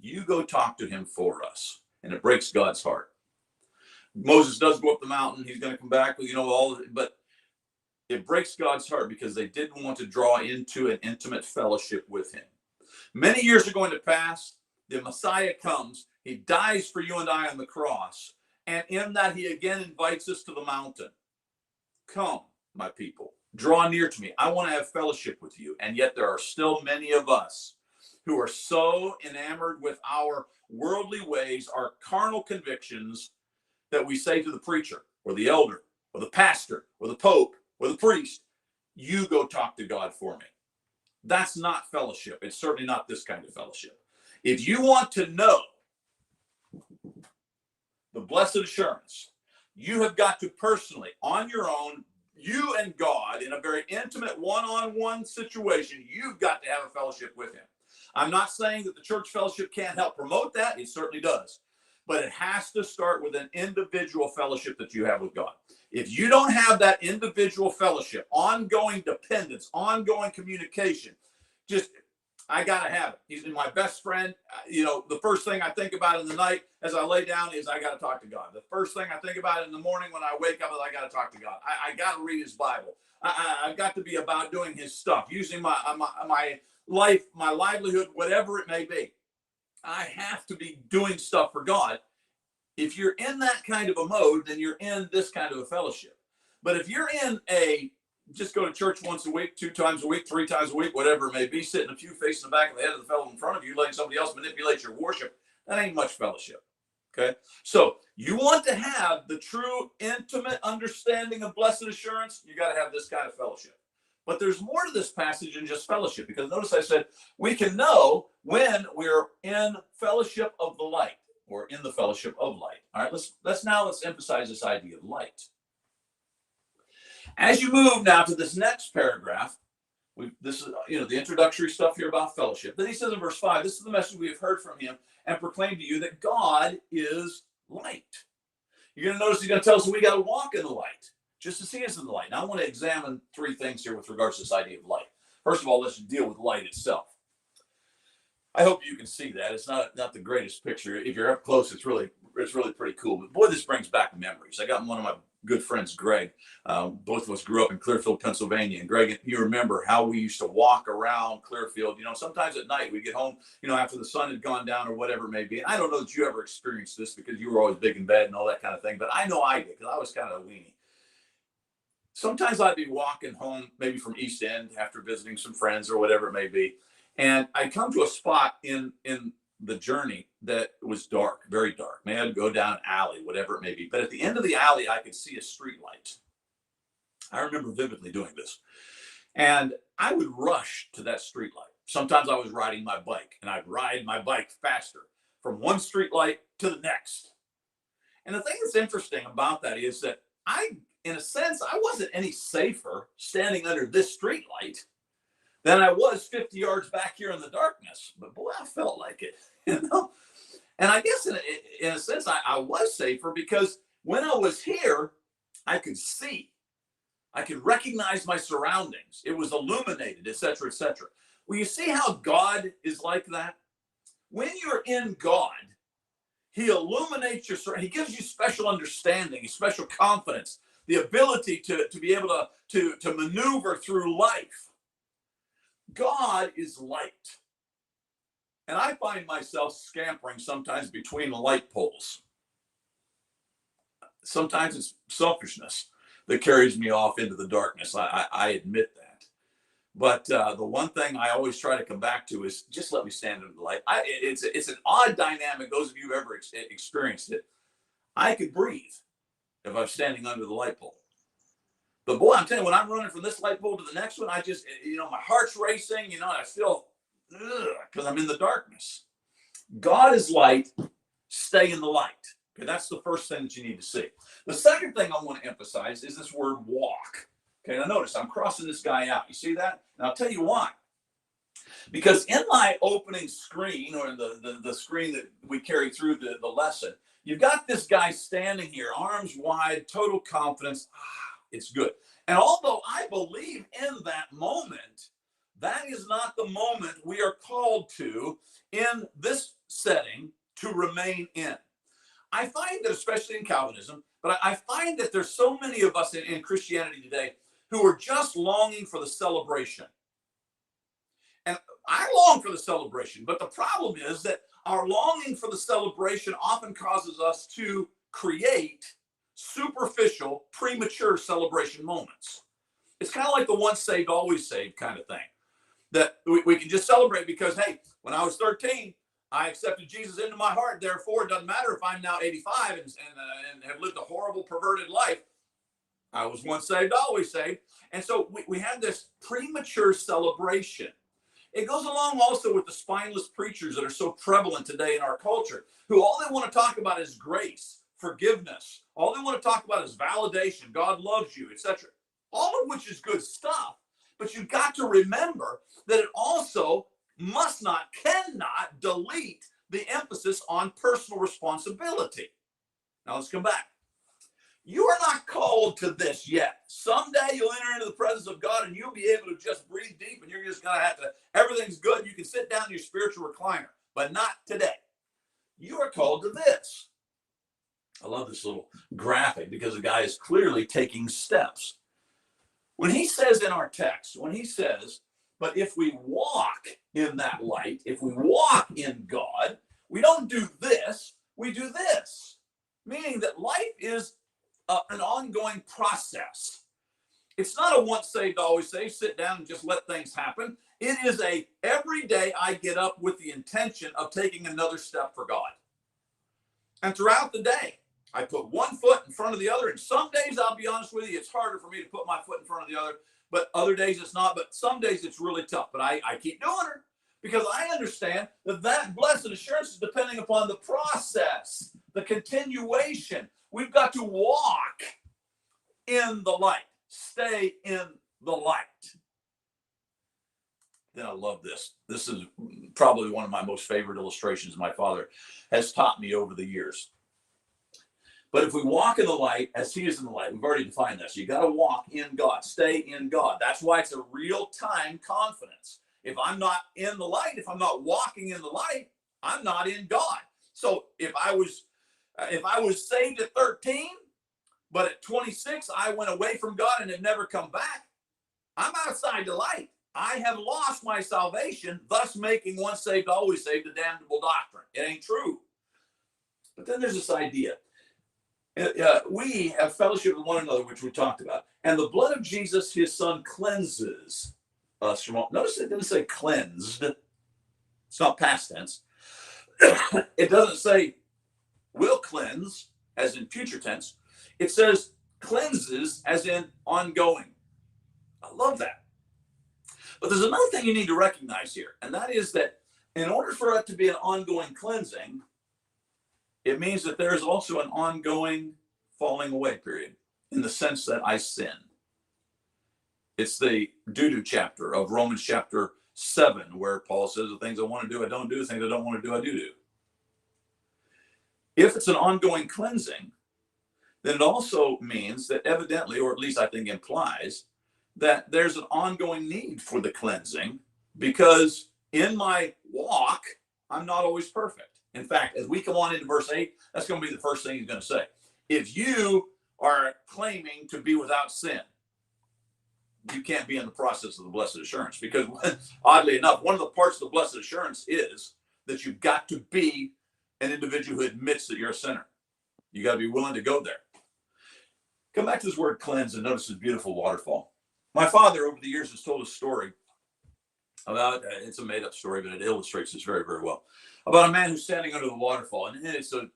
You go talk to him for us. And it breaks God's heart. Moses does go up the mountain. He's going to come back with, but it breaks God's heart because they didn't want to draw into an intimate fellowship with him. Many years are going to pass. The Messiah comes. He dies for you and I on the cross. And in that, he again invites us to the mountain. Come, my people, draw near to me. I want to have fellowship with you. And yet there are still many of us who are so enamored with our worldly ways, our carnal convictions, that we say to the preacher or the elder or the pastor or the pope or the priest, you go talk to God for me. That's not fellowship. It's certainly not this kind of fellowship. If you want to know the blessed assurance, you have got to personally, on your own, you and God, in a very intimate one-on-one situation, you've got to have a fellowship with him. I'm not saying that the church fellowship can't help promote that. It certainly does. But it has to start with an individual fellowship that you have with God. If you don't have that individual fellowship, ongoing dependence, ongoing communication, I got to have it. He's my best friend. The first thing I think about in the night as I lay down is I got to talk to God. The first thing I think about in the morning when I wake up is I got to talk to God. I got to read his Bible. I've got to be about doing his stuff, using my life, my livelihood, whatever it may be. I have to be doing stuff for God. If you're in that kind of a mode, then you're in this kind of a fellowship. But if you're in just go to church once a week, 2 times a week, 3 times a week, whatever it may be, sit in a pew facing the back of the head of the fellow in front of you, letting somebody else manipulate your worship, that ain't much fellowship. Okay? So you want to have the true intimate understanding of blessed assurance, you got to have this kind of fellowship. But there's more to this passage than just fellowship, because notice I said we can know when we're in fellowship of the light, or in the fellowship of light. All right, let's emphasize this idea of light. As you move now to this next paragraph, this is the introductory stuff here about fellowship. Then he says in verse 5, this is the message we have heard from him and proclaimed to you, that God is light. You're going to notice he's going to tell us that we got to walk in the light, just as he is in the light. Now I want to examine three things here with regards to this idea of light. First of all, let's deal with light itself. I hope you can see that. It's not the greatest picture. If you're up close, it's really pretty cool. But boy, this brings back memories. I got one of my good friends, Greg. Both of us grew up in Clearfield, Pennsylvania. And Greg, you remember how we used to walk around Clearfield. Sometimes at night we'd get home, after the sun had gone down or whatever it may be. And I don't know that you ever experienced this because you were always big in bed and all that kind of thing. But I know I did because I was kind of a weenie. Sometimes I'd be walking home, maybe from East End after visiting some friends or whatever it may be. And I'd come to a spot in the journey that was dark, very dark. Maybe I'd go down an alley, whatever it may be. But at the end of the alley, I could see a street light. I remember vividly doing this. And I would rush to that street light. Sometimes I was riding my bike, and I'd ride my bike faster from one street light to the next. And the thing that's interesting about that is that in a sense, I wasn't any safer standing under this street light than I was 50 yards back here in the darkness. But boy, I felt like it, And I guess in a sense, I was safer because when I was here, I could see. I could recognize my surroundings. It was illuminated, etc., etc. Well, you see how God is like that? When you're in God, he illuminates he gives you special understanding, special confidence, the ability to be able to maneuver through life. God is light. And I find myself scampering sometimes between the light poles. Sometimes it's selfishness that carries me off into the darkness. I admit that. But the one thing I always try to come back to is just let me stand under the light. It's an odd dynamic. Those of you who have ever experienced it, I could breathe if I'm standing under the light pole. But boy, I'm telling you, when I'm running from this light pole to the next one, I just, my heart's racing, and I feel, because I'm in the darkness. God is light. Stay in the light. Okay, that's the first thing that you need to see. The second thing I want to emphasize is this word walk. Okay, now notice I'm crossing this guy out. You see that? And I'll tell you why. Because in my opening screen, or the screen that we carry through the lesson, you've got this guy standing here, arms wide, total confidence. It's good. And although I believe in that moment, that is not the moment we are called to in this setting to remain in. I find that, especially in Calvinism, but I find that there's so many of us in Christianity today who are just longing for the celebration. And I long for the celebration, but the problem is that our longing for the celebration often causes us to create superficial, premature celebration moments. It's kind of like the once saved, always saved kind of thing. That we can just celebrate because, hey, when I was 13, I accepted Jesus into my heart. Therefore, it doesn't matter if I'm now 85 and have lived a horrible, perverted life. I was once saved, always saved. And so we have this premature celebration. It goes along also with the spineless preachers that are so prevalent today in our culture, who all they want to talk about is grace, forgiveness. All they want to talk about is validation. God loves you, etc. All of which is good stuff. But you've got to remember that it also cannot delete the emphasis on personal responsibility. Now let's come back. You are not called to this yet. Someday you'll enter into the presence of God and you'll be able to just breathe deep and you're just going to have to, everything's good. You can sit down in your spiritual recliner, but not today. You are called to this. I love this little graphic because the guy is clearly taking steps. When he says in our text, but if we walk in that light, if we walk in God, we don't do this, we do this. Meaning that life is an ongoing process. It's not a once saved, always saved, sit down and just let things happen. It is every day I get up with the intention of taking another step for God. And throughout the day, I put one foot in front of the other. And some days, I'll be honest with you, it's harder for me to put my foot in front of the other. But other days it's not. But some days it's really tough. But I keep doing it because I understand that blessed assurance is depending upon the process, the continuation. We've got to walk in the light. stay in the light. Then I love this. This is probably one of my most favorite illustrations my father has taught me over the years. But if we walk in the light as he is in the light, we've already defined this. You got to walk in God, stay in God. That's why it's a real-time confidence. If I'm not in the light, if I'm not walking in the light, I'm not in God. So if I was saved at 13, but at 26 I went away from God and have never come back, I'm outside the light. I have lost my salvation, thus making once saved, always saved a damnable doctrine. It ain't true. But then there's this idea. We have fellowship with one another, which we talked about. And the blood of Jesus, his son, cleanses us from all. Notice it didn't say cleansed. It's not past tense. It doesn't say will cleanse, as in future tense. It says cleanses, as in ongoing. I love that. But there's another thing you need to recognize here, and that is that in order for it to be an ongoing cleansing, it means that there is also an ongoing falling away period, in the sense that I sin. It's the do-do chapter of Romans chapter 7, where Paul says the things I want to do, I don't do. The things I don't want to do, I do. If it's an ongoing cleansing, then it also means that evidently, or at least I think implies, that there's an ongoing need for the cleansing, because in my walk, I'm not always perfect. In fact, as we come on into verse 8, that's going to be the first thing he's going to say. If you are claiming to be without sin, you can't be in the process of the blessed assurance, because oddly enough, one of the parts of the blessed assurance is that you've got to be an individual who admits that you're a sinner. You got to be willing to go there. Come back to this word cleanse and notice this beautiful waterfall. My father over the years has told a story about, it's a made up story, but it illustrates this very, very well, about a man who's standing under the waterfall. And it's the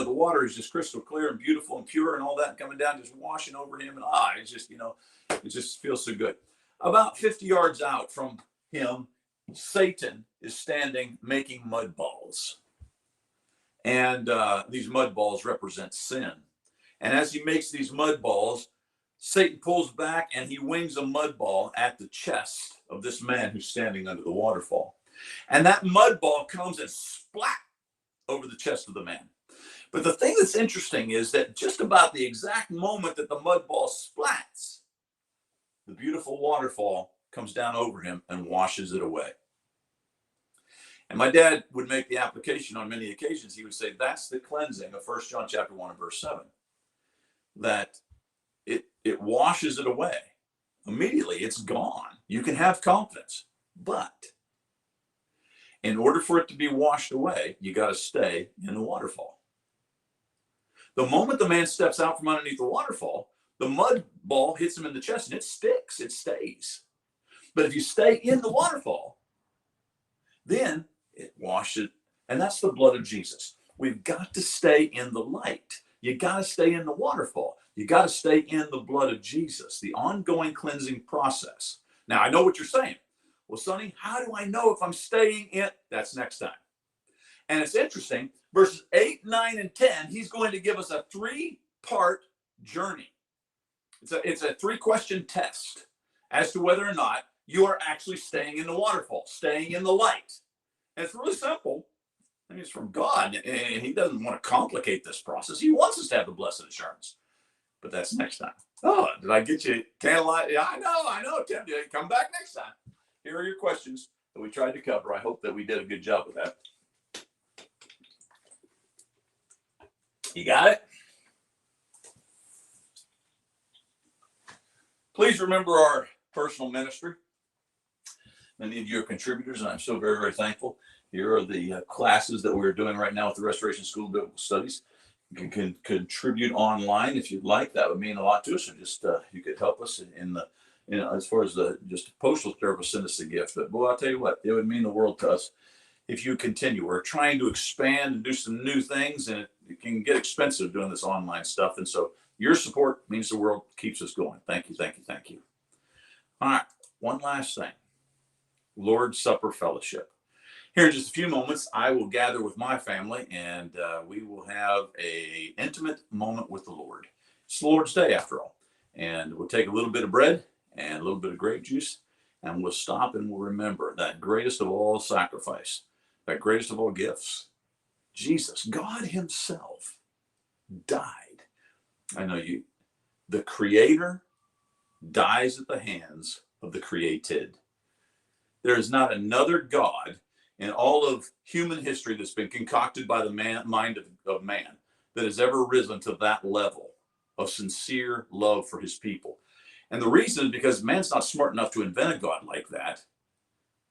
water is just crystal clear and beautiful and pure and all that coming down, just washing over him. And it's just, it just feels so good. About 50 yards out from him, Satan is standing making mud balls. And these mud balls represent sin. And as he makes these mud balls, Satan pulls back and he wings a mud ball at the chest of this man who's standing under the waterfall. And that mud ball comes and splat over the chest of the man. But the thing that's interesting is that just about the exact moment that the mud ball splats, the beautiful waterfall comes down over him and washes it away. And my dad would make the application on many occasions. He would say, that's the cleansing of 1 John chapter 1 and verse 7. That it washes it away. Immediately, it's gone. You can have confidence. But in order for it to be washed away, you got to stay in the waterfall. The moment the man steps out from underneath the waterfall, the mud ball hits him in the chest and it sticks. It stays. But if you stay in the waterfall, then it washes. And that's the blood of Jesus. We've got to stay in the light. You got to stay in the waterfall. You got to stay in the blood of Jesus, the ongoing cleansing process. Now, I know what you're saying. Well, Sonny, how do I know if I'm staying in? That's next time. And it's interesting. Verses 8, 9, and 10, he's going to give us a 3-part journey. It's a 3-question test as to whether or not you are actually staying in the waterfall, staying in the light. And it's really simple. I mean, it's from God, and he doesn't want to complicate this process. He wants us to have the blessed assurance. But that's next time. Oh, did I get you tantalized? Yeah, I know, Tim. Come back next time. Here are your questions that we tried to cover. I hope that we did a good job with that. You got it? Please remember our personal ministry. Many of you are contributors, and I'm so very, very thankful. Here are the classes that we're doing right now with the Restoration School of Biblical Studies. You can contribute online if you'd like. That would mean a lot to us. Or just you could help us in the, as far as the just postal service, send us a gift. But boy, I'll tell you what, it would mean the world to us if you continue. We're trying to expand and do some new things, and it can get expensive doing this online stuff. And so your support means the world, keeps us going. Thank you, thank you, thank you. All right, one last thing. Lord's Supper fellowship. Here in just a few moments, I will gather with my family, and we will have an intimate moment with the Lord. It's the Lord's Day, after all. And we'll take a little bit of bread and a little bit of grape juice, and we'll stop and we'll remember that greatest of all sacrifice, that greatest of all gifts, Jesus, God himself, died. I know you, the creator dies at the hands of the created. There is not another God in all of human history that's been concocted by the mind of man that has ever risen to that level of sincere love for his people. And the reason is because man's not smart enough to invent a God like that.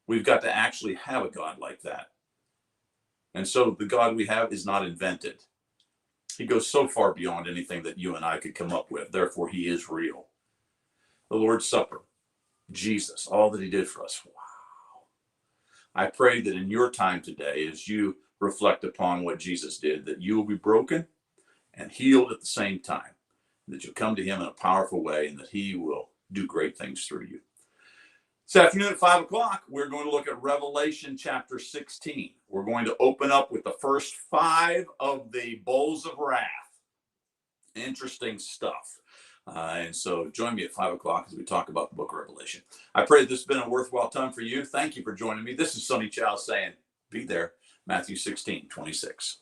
We've got to actually have a God like that. And so the God we have is not invented. He goes so far beyond anything that you and I could come up with. Therefore, he is real. The Lord's Supper, Jesus, all that he did for us. Wow. I pray that in your time today, as you reflect upon what Jesus did, that you will be broken and healed at the same time, that you'll come to him in a powerful way, and that he will do great things through you. This afternoon at 5 o'clock, we're going to look at Revelation chapter 16. We're going to open up with the first 5 of the bowls of wrath. Interesting stuff. And so join me at 5 o'clock as we talk about the book of Revelation. I pray this has been a worthwhile time for you. Thank you for joining me. This is Sonny Chow saying, be there, Matthew 16:26.